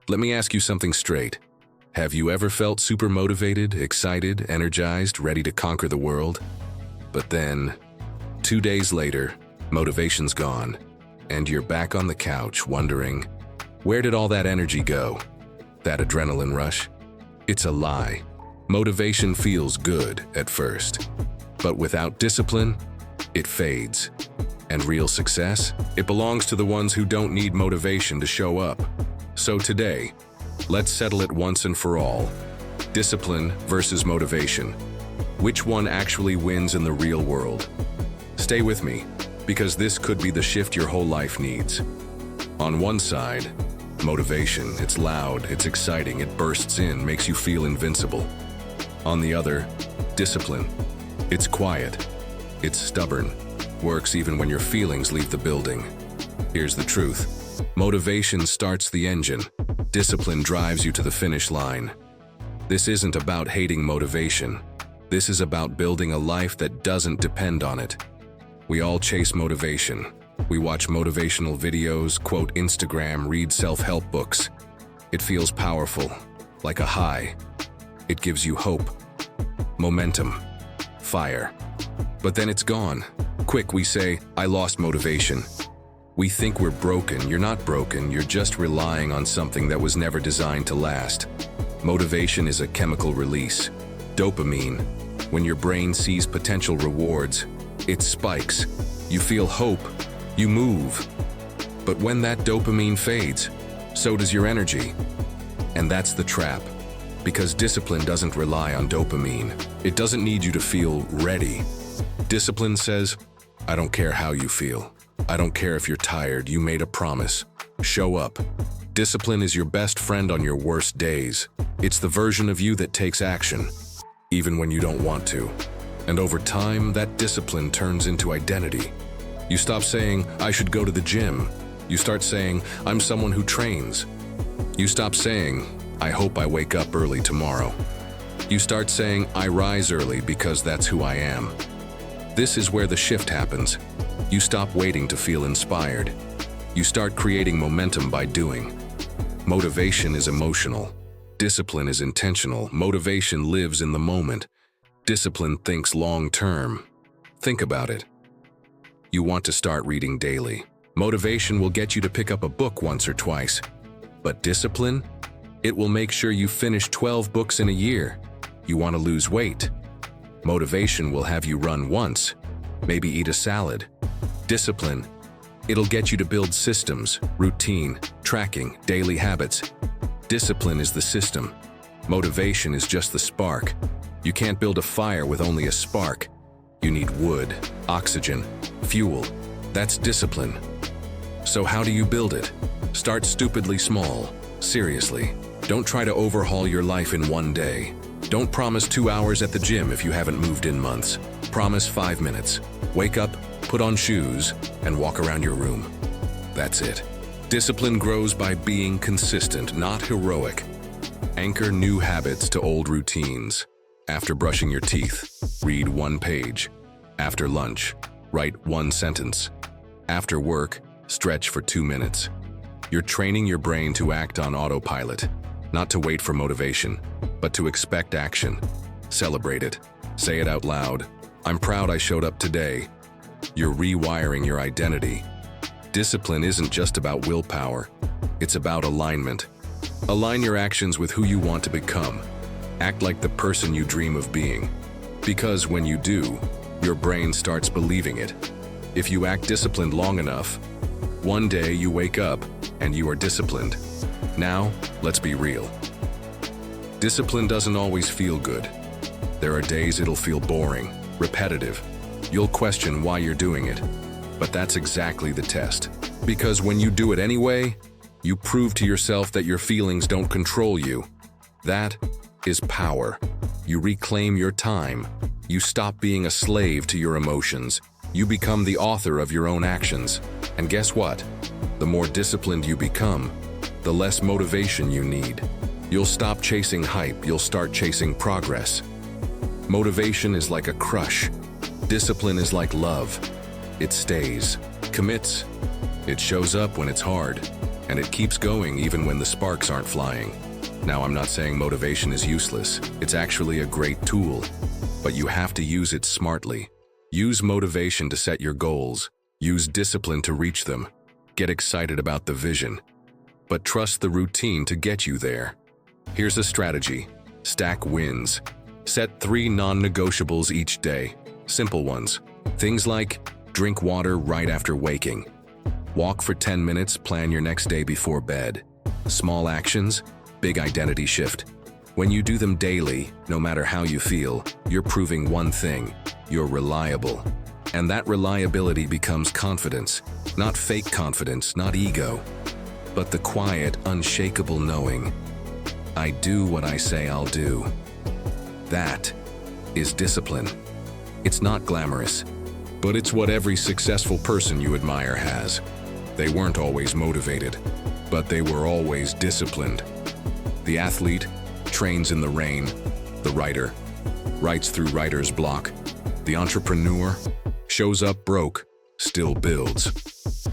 Let me ask you something straight. Have you ever felt super motivated, excited, energized, ready to conquer the world? But then, 2 days later, motivation's gone, and you're back on the couch wondering, where did all that energy go? That adrenaline rush? It's a lie. Motivation feels good at first, but without discipline, it fades. And real success? It belongs to the ones who don't need motivation to show up. So today, let's settle it once and for all. Discipline versus motivation. Which one actually wins in the real world? Stay with me, because this could be the shift your whole life needs. On one side, motivation. It's loud, it's exciting, it bursts in, makes you feel invincible. On the other, discipline. It's quiet, it's stubborn, works even when your feelings leave the building. Here's the truth. Motivation starts the engine. Discipline drives you to the finish line. This isn't about hating motivation. This is about building a life that doesn't depend on it. We all chase motivation. We watch motivational videos, quote Instagram, read self-help books. It feels powerful, like a high. It gives you hope, momentum, fire. But then it's gone. Quick, we say, I lost motivation. We think we're broken. You're not broken, you're just relying on something that was never designed to last. Motivation is a chemical release. Dopamine. When your brain sees potential rewards, it spikes. You feel hope. You move. But when that dopamine fades, so does your energy. And that's the trap. Because discipline doesn't rely on dopamine. It doesn't need you to feel ready. Discipline says, I don't care how you feel. I don't care if you're tired, you made a promise. Show up. Discipline is your best friend on your worst days. It's the version of you that takes action, even when you don't want to. And over time, that discipline turns into identity. You stop saying, I should go to the gym. You start saying, I'm someone who trains. You stop saying, I hope I wake up early tomorrow. You start saying, I rise early because that's who I am. This is where the shift happens. You stop waiting to feel inspired. You start creating momentum by doing. Motivation is emotional. Discipline is intentional. Motivation lives in the moment. Discipline thinks long-term. Think about it. You want to start reading daily. Motivation will get you to pick up a book once or twice. But discipline? It will make sure you finish 12 books in a year. You want to lose weight. Motivation will have you run once, maybe eat a salad. Discipline, it'll get you to build systems, routine, tracking, daily habits. Discipline is the system. Motivation is just the spark. You can't build a fire with only a spark. You need wood, oxygen, fuel. That's discipline. So how do you build it? Start stupidly small. Seriously. Don't try to overhaul your life in one day. Don't promise 2 hours at the gym if you haven't moved in months. Promise 5 minutes. Wake up, put on shoes, and walk around your room. That's it. Discipline grows by being consistent, not heroic. Anchor new habits to old routines. After brushing your teeth, read 1 page. After lunch, write 1 sentence. After work, stretch for 2 minutes. You're training your brain to act on autopilot, not to wait for motivation, but to expect action. Celebrate it. Say it out loud. I'm proud I showed up today. You're rewiring your identity. Discipline isn't just about willpower. It's about alignment. Align your actions with who you want to become. Act like the person you dream of being. Because when you do, your brain starts believing it. If you act disciplined long enough, one day you wake up and you are disciplined. Now, let's be real. Discipline doesn't always feel good. There are days it'll feel boring, repetitive. You'll question why you're doing it. But that's exactly the test. Because when you do it anyway, you prove to yourself that your feelings don't control you. That is power. You reclaim your time. You stop being a slave to your emotions. You become the author of your own actions. And guess what? The more disciplined you become, the less motivation you need. You'll stop chasing hype, you'll start chasing progress. Motivation is like a crush. Discipline is like love. It stays. Commits. It shows up when it's hard, and it keeps going even when the sparks aren't flying. Now, I'm not saying motivation is useless. It's actually a great tool, but you have to use it smartly. Use motivation to set your goals. Use discipline to reach them. Get excited about the vision, but trust the routine to get you there. Here's a strategy. Stack wins. Set 3 non-negotiables each day. Simple ones. Things like drink water right after waking. Walk for 10 minutes, plan your next day before bed. Small actions, big identity shift. When you do them daily, no matter how you feel, you're proving one thing: you're reliable. And that reliability becomes confidence. Not fake confidence, not ego, but the quiet, unshakable knowing. I do what I say I'll do. That is discipline. It's not glamorous, but it's what every successful person you admire has. They weren't always motivated, but they were always disciplined. The athlete trains in the rain. The writer writes through writer's block. The entrepreneur shows up broke, still builds.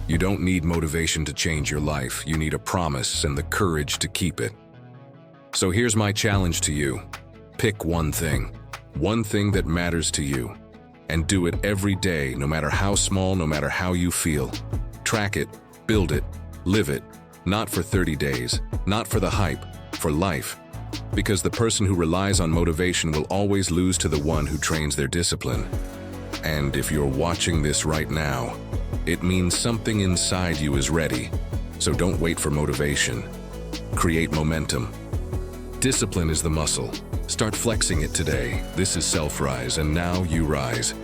You don't need motivation to change your life. You need a promise and the courage to keep it. So here's my challenge to you. Pick one thing that matters to you, and do it every day, no matter how small, no matter how you feel. Track it, build it, live it, not for 30 days, not for the hype, for life. Because the person who relies on motivation will always lose to the one who trains their discipline. And if you're watching this right now, it means something inside you is ready. So don't wait for motivation. Create momentum. Discipline is the muscle. Start flexing it today. This is Self-Rise, and now you rise.